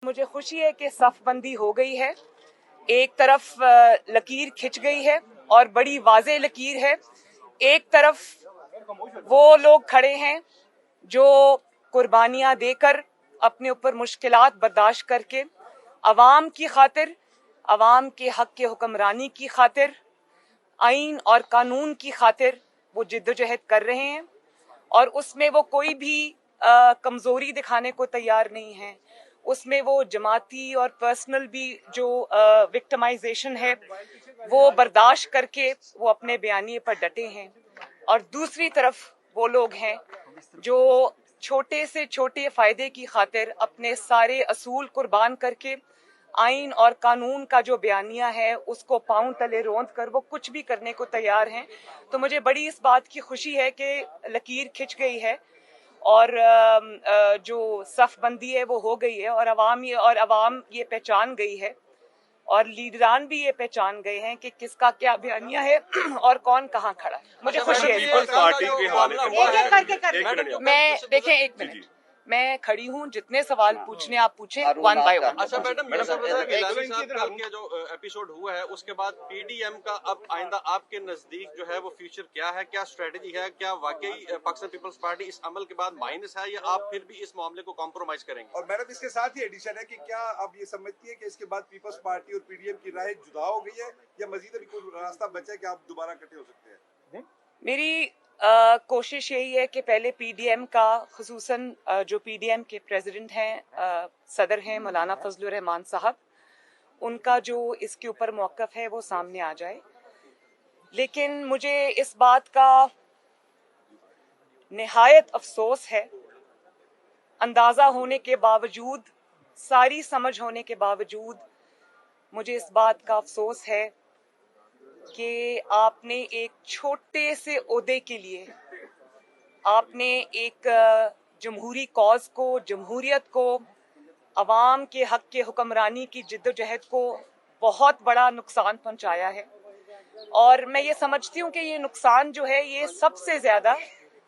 मुझे खुशी है कि सफ़बंदी हो गई है। एक तरफ लकीर खिंच गई है और बड़ी वाज़े लकीर है। एक तरफ वो लोग खड़े हैं जो कुर्बानियाँ देकर अपने ऊपर मुश्किलात बर्दाश्त करके अवाम की खातिर, अवाम के हक के हुक्मरानी की खातिर, आइन और कानून की खातिर वो जिद्दोजहद कर रहे हैं और उसमें वो कोई भी कमज़ोरी दिखाने को तैयार नहीं है। उसमें वो जमाती और पर्सनल भी जो विक्टिमाइजेशन है वो बर्दाश्त करके वो अपने बयानिए पर डटे हैं। और दूसरी तरफ वो लोग हैं जो छोटे से छोटे फ़ायदे की खातिर अपने सारे असूल कुर्बान करके आइन और कानून का जो बयानिया है उसको पांव तले रोंद कर वो कुछ भी करने को तैयार हैं। तो मुझे बड़ी इस बात की खुशी है कि लकीर खिंच गई है और जो सफ़बंदी है वो हो गई है और अवाम ये पहचान गई है और लीडरान भी ये पहचान गए हैं कि किसका क्या बयानिया है और कौन कहाँ खड़ा है। मुझे खुशी है। पीपल्स पार्टी के हवाले मैं देखें, एक मिनट, मैं खड़ी हूँ, जितने सवाल पूछने आप पूछें वन बाय वन। अच्छा मैडम, गिलानी साहब का जो एपिसोड हुआ है उसके बाद पीडीएम का अब आइंदा आपके नजदीक जो है वो फ्यूचर क्या है, क्या स्ट्रेटजी है, क्या वाकई पाकिस्तान पीपल्स पार्टी इस अमल के बाद माइनस है या आप फिर भी इस मामले को कॉम्प्रोमाइज करेंगे? और मैडम इसके साथ ही एडिशन है कि क्या आप ये समझती है कि इसके बाद पीपल्स पार्टी और पीडीएम की राह जुदा हो गई है या मजीद अभी कोई रास्ता बचा है कि आप दोबारा इकट्ठे हो सकते हैं? मेरी कोशिश यही है कि पहले पीडीएम का, खुसूसन जो पीडीएम के प्रेसिडेंट हैं, सदर हैं मौलाना फजलुर रहमान साहब, उनका जो इसके ऊपर मौक़िफ़ है वो सामने आ जाए। लेकिन मुझे इस बात का निहायत अफसोस है, अंदाज़ा होने के बावजूद, सारी समझ होने के बावजूद मुझे इस बात का अफसोस है कि आपने एक छोटे से ओहदे के लिए, आपने एक जमहूरी कॉज को, जमहूरियत को, अवाम के हक के हुक्मरानी की जिद्दोजहद को बहुत बड़ा नुकसान पहुंचाया है। और मैं ये समझती हूँ कि ये नुकसान जो है ये सबसे ज़्यादा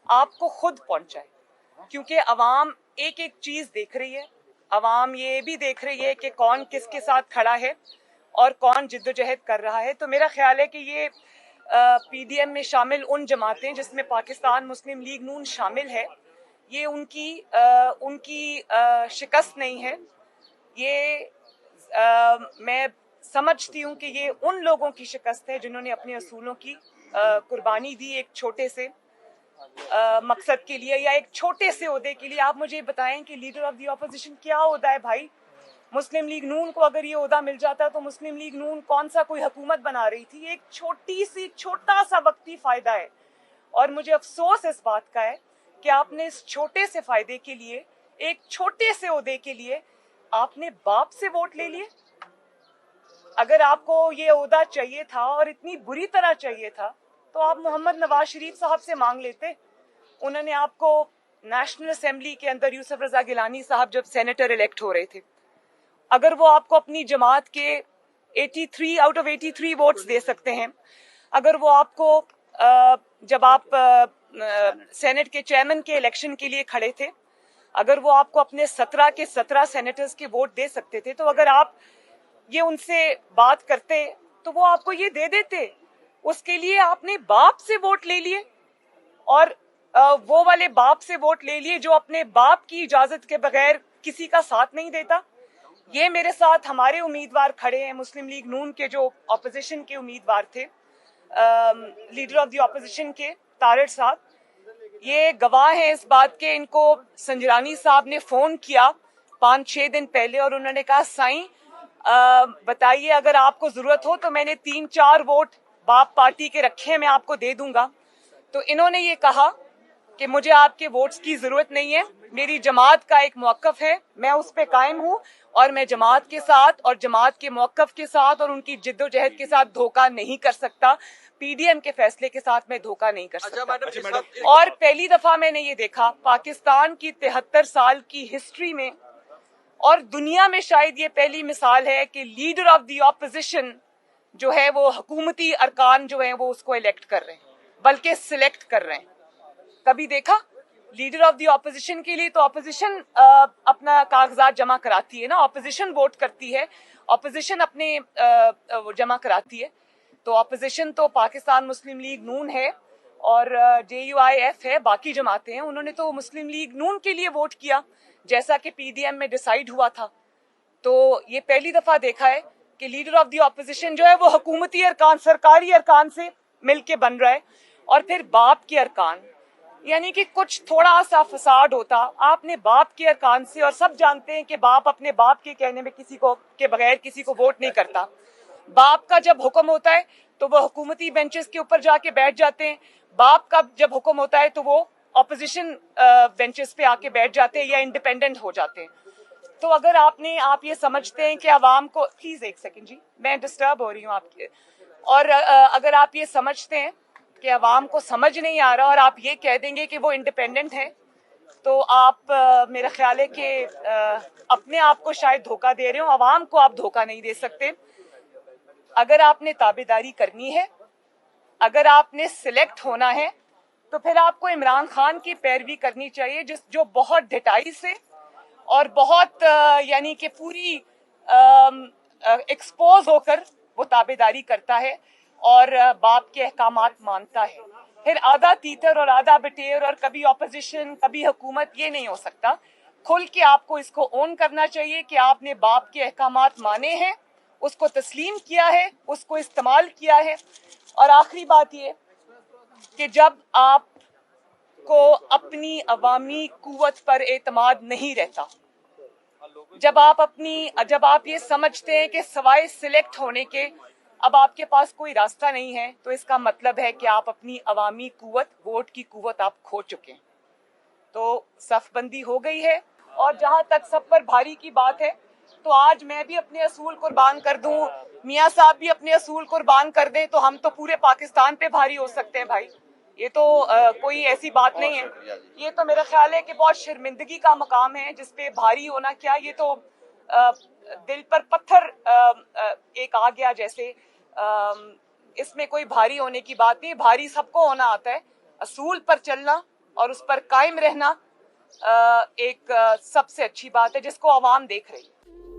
आपको खुद पहुंचा है, क्योंकि अवाम एक एक चीज़ देख रही है। अवाम ये भी देख रही है कि कौन किसके साथ खड़ा है और कौन जिद्दोजहद कर रहा है। तो मेरा ख्याल है कि ये पीडीएम में शामिल उन जमातें जिसमें पाकिस्तान मुस्लिम लीग नून शामिल है, ये उनकी शिकस्त नहीं है। ये मैं समझती हूँ कि ये उन लोगों की शिकस्त है जिन्होंने अपने असूलों की कुर्बानी दी एक छोटे से मकसद के लिए या एक छोटे से ओहदे के लिए। आप मुझे बताएं कि लीडर ऑफ द ऑपोजिशन क्या ओहदा है भाई? मुस्लिम लीग नून को अगर ये ओहदा मिल जाता तो मुस्लिम लीग नून कौन सा कोई हुकूमत बना रही थी? एक छोटा सा वक्ती फायदा है। और मुझे अफसोस इस बात का है कि आपने इस छोटे से फायदे के लिए, एक छोटे से ओहदे के लिए आपने बाप से वोट ले लिए। अगर आपको ये ओहदा चाहिए था और इतनी बुरी तरह चाहिए था तो आप मोहम्मद नवाज शरीफ साहब से मांग लेते। उन्होंने आपको नेशनल असेंबली के अंदर, यूसुफ रजा गिलानी साहब जब सेनेटर इलेक्ट हो रहे थे, अगर वो आपको अपनी जमात के 83 आउट ऑफ 83 वोट्स दे सकते हैं, अगर वो आपको जब आप सेनेट के चेयरमैन के इलेक्शन के लिए खड़े थे, अगर वो आपको अपने 17 के 17 सेनेटर्स के वोट दे सकते थे, तो अगर आप ये उनसे बात करते तो वो आपको ये दे देते। उसके लिए आपने बाप से वोट ले लिए और वो वाले बाप से वोट ले लिए जो अपने बाप की इजाजत के बगैर किसी का साथ नहीं देता। ये मेरे साथ हमारे उम्मीदवार खड़े हैं, मुस्लिम लीग नून के जो ऑपोजिशन के उम्मीदवार थे, लीडर ऑफ द ऑपोजिशन के तारिर साहब, ये गवाह हैं इस बात के। इनको संजरानी साहब ने फ़ोन किया 5-6 दिन पहले और उन्होंने कहा, साईं बताइए अगर आपको ज़रूरत हो तो मैंने 3-4 वोट बाप पार्टी के रखे हैं, मैं आपको दे दूंगा। तो इन्होंने ये कहा कि मुझे आपके वोट्स की ज़रूरत नहीं है, मेरी जमात का एक मौक़िफ़ है, मैं उस पर कायम हूँ और मैं जमात के साथ और जमात के मौक़िफ़ के साथ और उनकी जिद्दोजहद के साथ धोखा नहीं कर सकता। पीडीएम के फैसले के साथ मैं धोखा नहीं कर सकता। और पहली दफ़ा मैंने ये देखा पाकिस्तान की 73 साल की हिस्ट्री में और दुनिया में शायद ये पहली मिसाल है कि लीडर ऑफ द ऑपोजिशन जो है वो हुकूमती अरकान जो है वो उसको इलेक्ट कर रहे हैं, बल्कि सिलेक्ट कर रहे हैं। कभी देखा? لیڈر آف دی اپوزیشن کے لیے تو اپوزیشن اپنا کاغذات جمع کراتی ہے نا, اپوزیشن ووٹ کرتی ہے, اپوزیشن اپنے جمع کراتی ہے. تو اپوزیشن تو پاکستان مسلم لیگ نون ہے اور JUIF ہے, باقی جماعتیں ہیں. انہوں نے تو مسلم لیگ نون کے لیے ووٹ کیا جیسا کہ PDM میں ڈیسائیڈ ہوا تھا. تو یہ پہلی دفعہ دیکھا ہے کہ لیڈر آف دی اپوزیشن جو ہے وہ حکومتی ارکان, سرکاری ارکان سے مل کے بن رہا ہے. اور پھر باپ کے ارکان, یعنی کہ کچھ تھوڑا سا فساد ہوتا آپ نے باپ کے ارکان سے, اور سب جانتے ہیں کہ باپ اپنے باپ کے کہنے میں کسی کو کے بغیر کسی کو ووٹ نہیں کرتا. باپ کا جب حکم ہوتا ہے تو وہ حکومتی بینچز کے اوپر جا کے بیٹھ جاتے ہیں, باپ کا جب حکم ہوتا ہے تو وہ اپوزیشن بینچز پہ آ کے بیٹھ جاتے ہیں یا انڈیپینڈنٹ ہو جاتے ہیں. تو اگر آپ یہ سمجھتے ہیں کہ عوام کو, پلیز ایک سیکنڈ جی, میں ڈسٹرب ہو رہی ہوں آپ کے, اور اگر آپ یہ سمجھتے ہیں کہ عوام کو سمجھ نہیں آ رہا اور آپ یہ کہہ دیں گے کہ وہ انڈیپینڈنٹ ہے, تو آپ میرا خیال ہے کہ اپنے آپ کو شاید دھوکہ دے رہے ہوں, عوام کو آپ دھوکہ نہیں دے سکتے. اگر آپ نے تابعداری کرنی ہے, اگر آپ نے سلیکٹ ہونا ہے, تو پھر آپ کو عمران خان کی پیروی کرنی چاہیے, جو بہت ڈھٹائی سے اور بہت یعنی کہ پوری ایکسپوز ہو کر وہ تابعداری کرتا ہے اور باپ کے احکامات مانتا ہے. پھر آدھا تیتر اور آدھا بٹیر اور کبھی اپوزیشن کبھی حکومت, یہ نہیں ہو سکتا. کھل کے آپ کو اس کو اون کرنا چاہیے کہ آپ نے باپ کے احکامات مانے ہیں, اس کو تسلیم کیا ہے, اس کو استعمال کیا ہے. اور آخری بات یہ کہ جب آپ کو اپنی عوامی قوت پر اعتماد نہیں رہتا, جب آپ یہ سمجھتے ہیں کہ سوائے سلیکٹ ہونے کے اب آپ کے پاس کوئی راستہ نہیں ہے, تو اس کا مطلب ہے کہ آپ اپنی عوامی قوت, ووٹ کی قوت آپ کھو چکے ہیں. تو صف بندی ہو گئی ہے. اور جہاں تک سب پر بھاری کی بات ہے, تو آج میں بھی اپنے اصول قربان کر دوں, میاں صاحب بھی اپنے اصول قربان کر دیں, تو ہم تو پورے پاکستان پہ بھاری ہو سکتے ہیں بھائی. یہ تو کوئی ایسی بات نہیں ہے. یہ تو میرا خیال ہے کہ بہت شرمندگی کا مقام ہے, جس پہ بھاری ہونا کیا, یہ تو دل پر پتھر ایک آ گیا جیسے. اس میں کوئی بھاری ہونے کی بات نہیں, بھاری سب کو ہونا آتا ہے. اصول پر چلنا اور اس پر قائم رہنا ایک سب سے اچھی بات ہے جس کو عوام دیکھ رہی ہے.